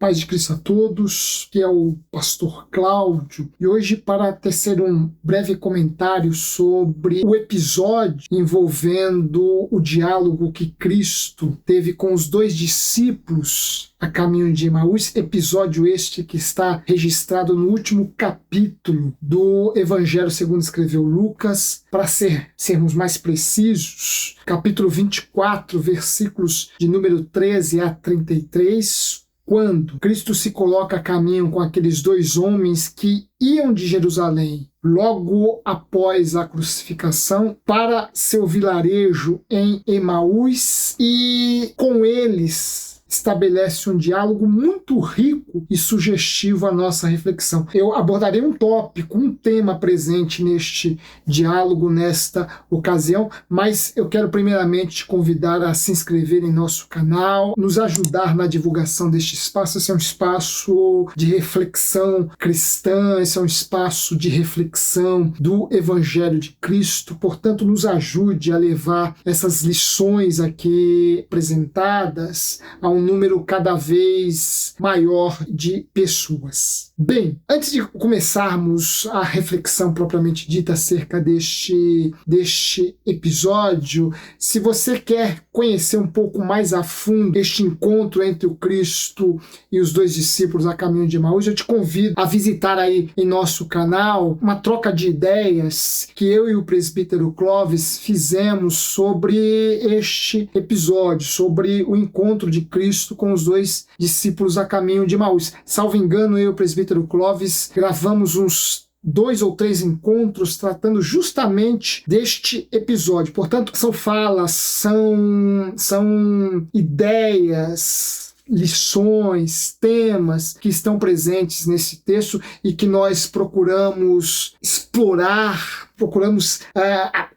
Paz de Cristo a todos, que é o pastor Cláudio, e hoje para tecer um breve comentário sobre o episódio envolvendo o diálogo que Cristo teve com os dois discípulos a caminho de Emaús, episódio este que está registrado no último capítulo do Evangelho segundo escreveu Lucas, para sermos mais precisos, capítulo 24, versículos de número 13 a 33, quando Cristo se coloca a caminho com aqueles dois homens que iam de Jerusalém logo após a crucificação para seu vilarejo em Emaús, e com eles estabelece um diálogo muito rico e sugestivo à nossa reflexão. Eu abordarei um tópico, um tema presente neste diálogo, nesta ocasião, mas eu quero primeiramente te convidar a se inscrever em nosso canal, nos ajudar na divulgação deste espaço. Esse é um espaço de reflexão cristã, esse é um espaço de reflexão do Evangelho de Cristo, portanto, nos ajude a levar essas lições aqui apresentadas a um número cada vez maior de pessoas. Bem, antes de começarmos a reflexão propriamente dita acerca deste episódio, se você quer conhecer um pouco mais a fundo este encontro entre o Cristo e os dois discípulos a caminho de Emaús, eu te convido a visitar aí em nosso canal uma troca de ideias que eu e o presbítero Clóvis fizemos sobre este episódio, sobre o encontro de Cristo com os dois discípulos a caminho de Emaús. Salvo engano, eu e o presbítero Clóvis gravamos uns 2 ou 3 encontros tratando justamente deste episódio. Portanto, são falas, são ideias, lições, temas que estão presentes nesse texto e que nós procuramos explorar, procuramos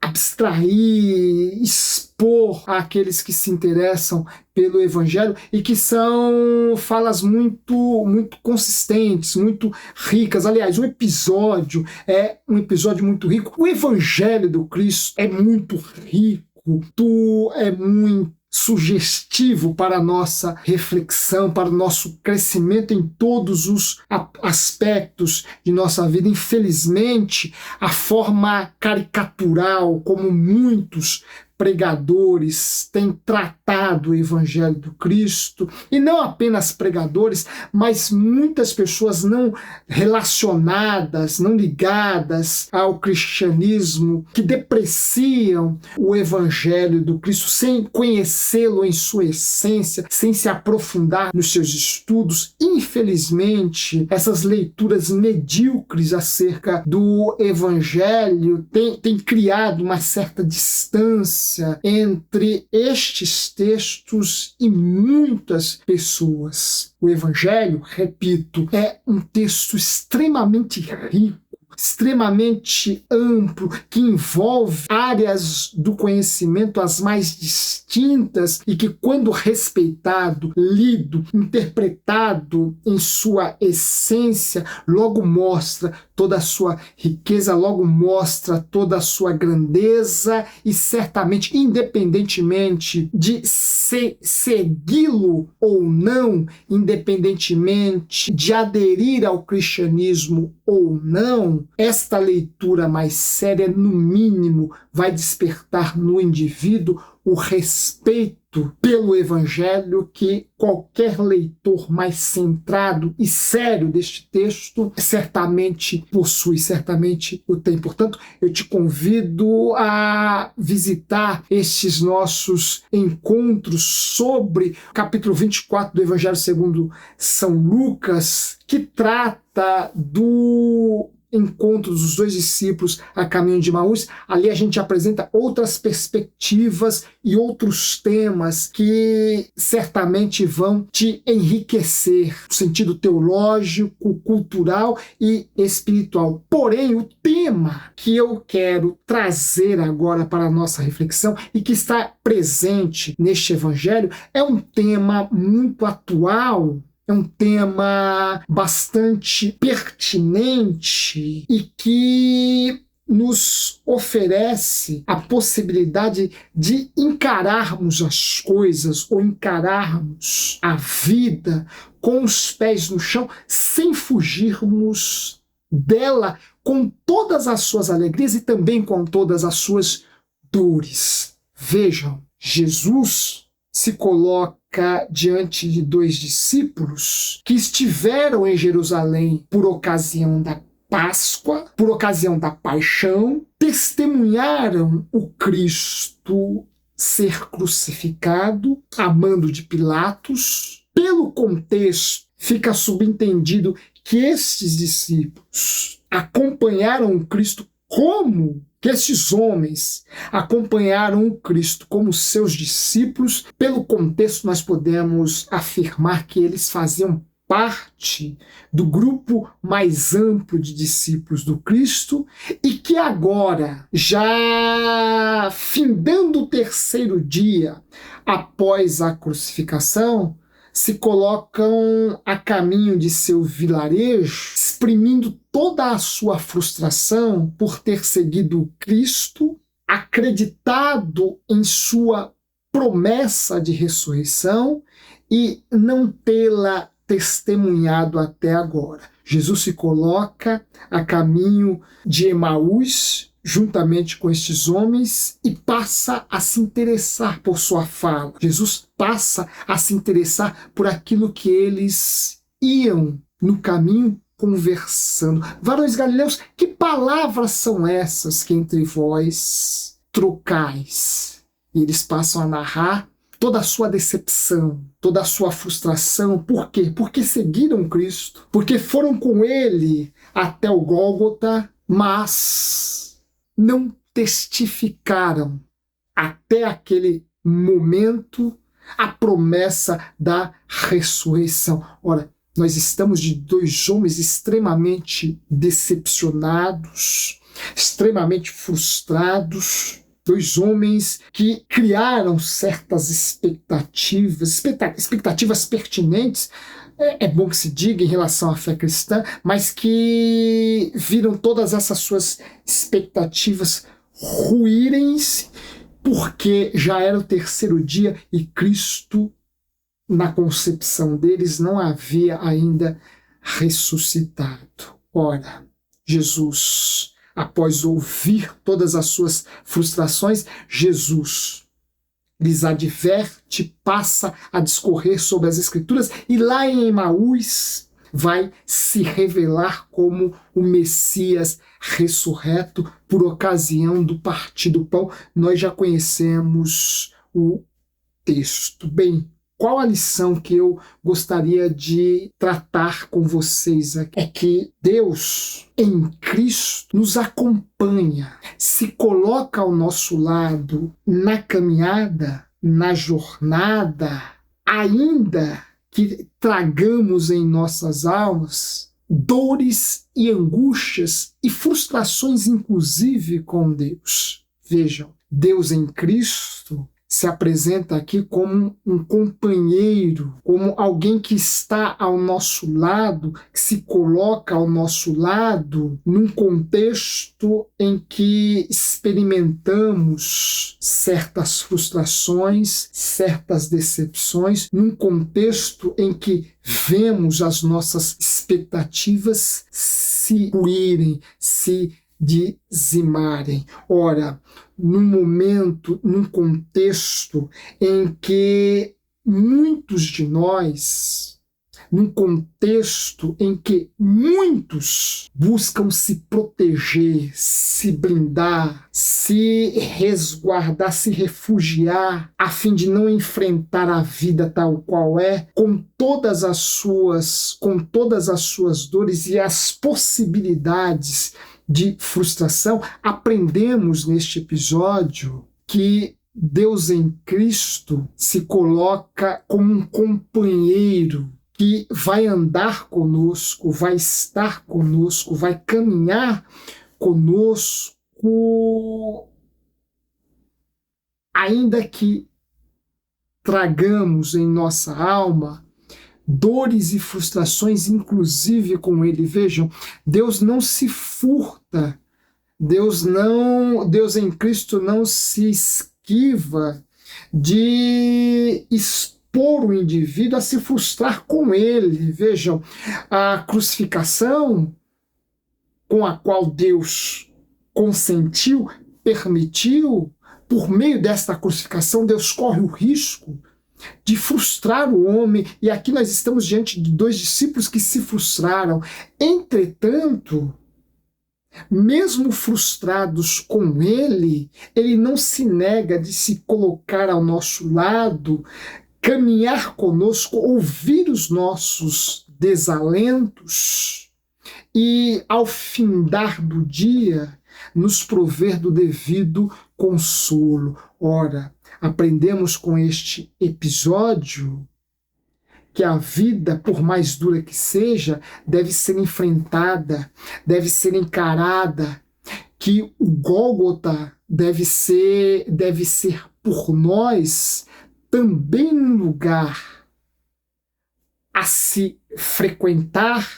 abstrair, expor àqueles que se interessam pelo Evangelho, e que são falas muito consistentes, muito ricas. Aliás, o episódio é um episódio muito rico. O Evangelho do Cristo é muito rico, é muito sugestivo para a nossa reflexão, para o nosso crescimento em todos os aspectos de nossa vida. Infelizmente, a forma caricatural como muitos pregadores têm tratado o Evangelho do Cristo, e não apenas pregadores, mas muitas pessoas não relacionadas, não ligadas ao cristianismo, que depreciam o Evangelho do Cristo sem conhecê-lo em sua essência, sem se aprofundar nos seus estudos. Infelizmente, essas leituras medíocres acerca do Evangelho têm criado uma certa distância entre estes textos e muitas pessoas. O Evangelho, repito, é um texto extremamente rico, extremamente amplo, que envolve áreas do conhecimento as mais distintas, e que, quando respeitado, lido, interpretado em sua essência, logo mostra toda a sua riqueza, logo mostra toda a sua grandeza, e certamente, independentemente de segui-lo ou não, independentemente de aderir ao cristianismo ou não, esta leitura mais séria, no mínimo, vai despertar no indivíduo o respeito pelo Evangelho que qualquer leitor mais centrado e sério deste texto certamente possui, certamente o tem. Portanto, eu te convido a visitar estes nossos encontros sobre o capítulo 24 do Evangelho segundo São Lucas, que trata do encontro dos dois discípulos a caminho de Emaús. Ali a gente apresenta outras perspectivas e outros temas que certamente vão te enriquecer no sentido teológico, cultural e espiritual. Porém, o tema que eu quero trazer agora para a nossa reflexão e que está presente neste Evangelho é um tema muito atual, é um tema bastante pertinente e que nos oferece a possibilidade de encararmos as coisas ou encararmos a vida com os pés no chão, sem fugirmos dela, com todas as suas alegrias e também com todas as suas dores. Vejam, Jesus se coloca diante de 2 discípulos que estiveram em Jerusalém por ocasião da Páscoa, por ocasião da paixão, testemunharam o Cristo ser crucificado a mando de Pilatos. Pelo contexto, fica subentendido que estes discípulos acompanharam o Cristo como que estes homens acompanharam o Cristo como seus discípulos. Pelo contexto, nós podemos afirmar que eles faziam parte do grupo mais amplo de discípulos do Cristo e que agora, já findando o 3º dia após a crucificação, se colocam a caminho de seu vilarejo, exprimindo toda a sua frustração por ter seguido o Cristo, acreditado em sua promessa de ressurreição e não tê-la testemunhado até agora. Jesus se coloca a caminho de Emaús, juntamente com estes homens, e passa a se interessar por sua fala. Jesus passa a se interessar por aquilo que eles iam no caminho conversando. Varões galileus, que palavras são essas que entre vós trocais? E eles passam a narrar toda a sua decepção, toda a sua frustração. Por quê? Porque seguiram Cristo, porque foram com ele até o Gólgota, mas não testificaram até aquele momento a promessa da ressurreição. Ora, nós estamos de 2 homens extremamente decepcionados, extremamente frustrados, 2 homens que criaram certas expectativas pertinentes, é bom que se diga, em relação à fé cristã, mas que viram todas essas suas expectativas ruírem-se, porque já era o 3º dia e Cristo, na concepção deles, não havia ainda ressuscitado. Ora, Jesus, após ouvir todas as suas frustrações, Jesus lhes adverte, passa a discorrer sobre as Escrituras e lá em Emaús vai se revelar como o Messias ressurreto por ocasião do partir do pão. Nós já conhecemos o texto. Bem, qual a lição que eu gostaria de tratar com vocês aqui? É que Deus, em Cristo, nos acompanha, se coloca ao nosso lado na caminhada, na jornada, ainda que tragamos em nossas almas dores e angústias e frustrações, inclusive com Deus. Vejam, Deus em Cristo se apresenta aqui como um companheiro, como alguém que está ao nosso lado, que se coloca ao nosso lado num contexto em que experimentamos certas frustrações, certas decepções, num contexto em que vemos as nossas expectativas se ruírem, se dizimarem. Ora, num momento, num contexto em que muitos de nós, num contexto em que muitos buscam se proteger, se blindar, se resguardar, se refugiar, a fim de não enfrentar a vida tal qual é, com todas as suas dores e as possibilidades de frustração. Aprendemos neste episódio que Deus em Cristo se coloca como um companheiro que vai andar conosco, vai estar conosco, vai caminhar conosco, ainda que tragamos em nossa alma dores e frustrações, inclusive com Ele. Vejam, Deus não se furta Deus em Cristo não se esquiva de expor o indivíduo a se frustrar com ele. Vejam, a crucificação com a qual Deus consentiu, permitiu, por meio desta crucificação, Deus corre o risco de frustrar o homem, e aqui nós estamos diante de dois discípulos que se frustraram. Entretanto, mesmo frustrados com ele, ele não se nega de se colocar ao nosso lado, caminhar conosco, ouvir os nossos desalentos e, ao findar do dia, nos prover do devido consolo. Ora, aprendemos com este episódio que a vida, por mais dura que seja, deve ser enfrentada, deve ser encarada, que o Gólgota deve ser por nós também um lugar a se frequentar,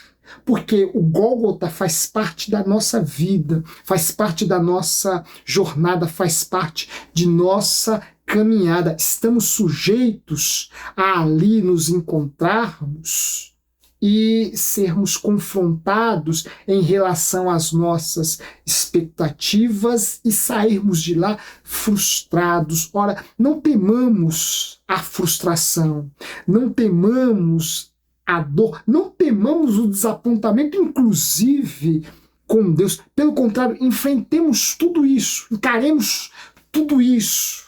porque o Gólgota faz parte da nossa vida, faz parte da nossa jornada, faz parte de nossa caminhada. Estamos sujeitos a ali nos encontrarmos e sermos confrontados em relação às nossas expectativas e sairmos de lá frustrados. Ora, não temamos a frustração, não temamos a dor, não temamos o desapontamento, inclusive com Deus. Pelo contrário, enfrentemos tudo isso, encaremos tudo isso.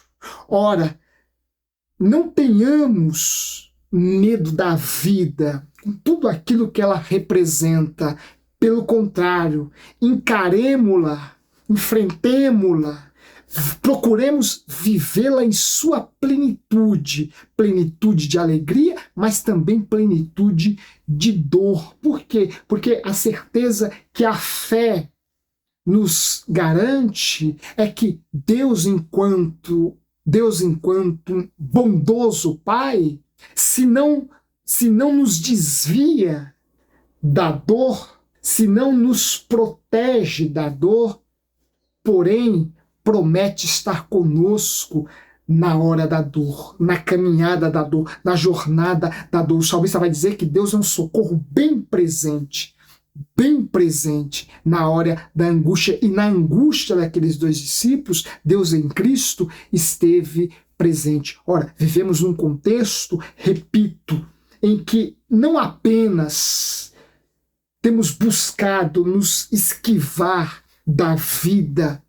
Ora, não tenhamos medo da vida, com tudo aquilo que ela representa. Pelo contrário, encaremo-la, enfrentemo-la, procuremos vivê-la em sua plenitude, plenitude de alegria, mas também plenitude de dor. Por quê? Porque a certeza que a fé nos garante é que Deus, enquanto bondoso Pai, se não nos desvia da dor, se não nos protege da dor, porém promete estar conosco na hora da dor, na caminhada da dor, na jornada da dor. O salmista vai dizer que Deus é um socorro bem presente na hora da angústia. E na angústia daqueles dois discípulos, Deus em Cristo esteve presente. Ora, vivemos num contexto, repito, em que não apenas temos buscado nos esquivar da vida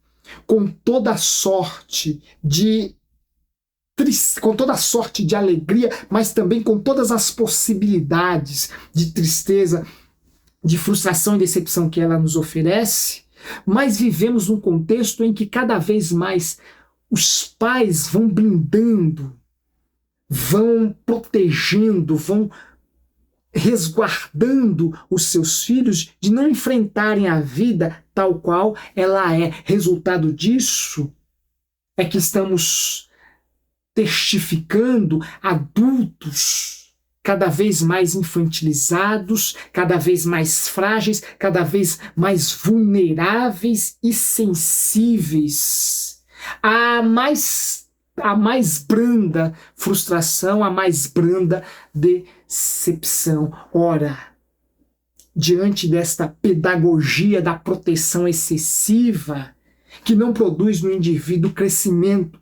com toda sorte de alegria, mas também com todas as possibilidades de tristeza, de frustração e decepção que ela nos oferece, mas vivemos num contexto em que cada vez mais os pais vão blindando, vão protegendo, vão resguardando os seus filhos de não enfrentarem a vida tal qual ela é. Resultado disso é que estamos testificando adultos cada vez mais infantilizados, cada vez mais frágeis, cada vez mais vulneráveis e sensíveis à mais branda frustração, à mais branda decepção. Ora, diante desta pedagogia da proteção excessiva, que não produz no indivíduo crescimento,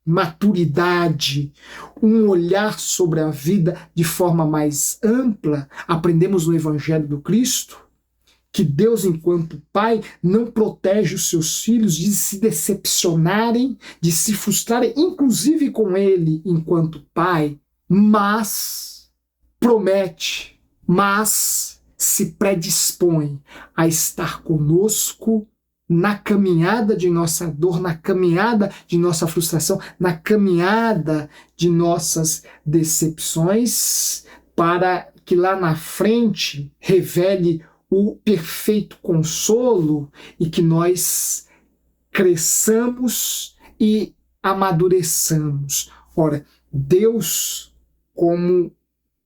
maturidade, um olhar sobre a vida de forma mais ampla, aprendemos no Evangelho do Cristo que Deus, enquanto Pai, não protege os seus filhos de se decepcionarem, de se frustrarem, inclusive com Ele enquanto Pai, mas promete, mas se predispõe a estar conosco na caminhada de nossa dor, na caminhada de nossa frustração, na caminhada de nossas decepções, para que lá na frente revele o perfeito consolo e que nós cresçamos e amadureçamos. Ora, Deus, como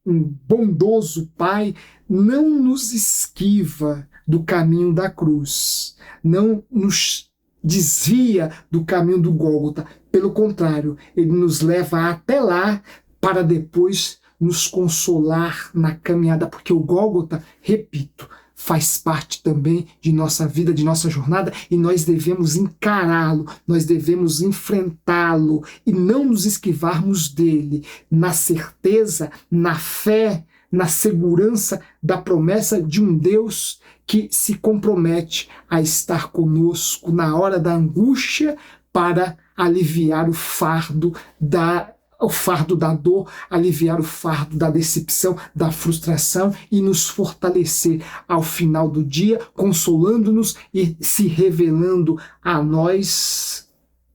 um bondoso Pai, não nos esquiva do caminho da cruz, não nos desvia do caminho do Gólgota. Pelo contrário, ele nos leva até lá para depois nos consolar na caminhada, porque o Gólgota, repito, faz parte também de nossa vida, de nossa jornada, e nós devemos encará-lo, nós devemos enfrentá-lo e não nos esquivarmos dele, na certeza, na fé, na segurança da promessa de um Deus que se compromete a estar conosco na hora da angústia para aliviar o fardo da dor, aliviar o fardo da decepção, da frustração e nos fortalecer ao final do dia, consolando-nos e se revelando a nós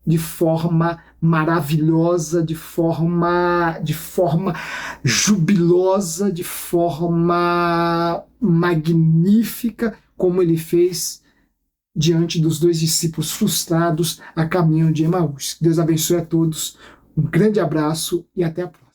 de forma maravilhosa, de forma jubilosa, de forma magnífica, como ele fez diante dos 2 discípulos frustrados a caminho de Emaús. Deus abençoe a todos. Um grande abraço e até a próxima.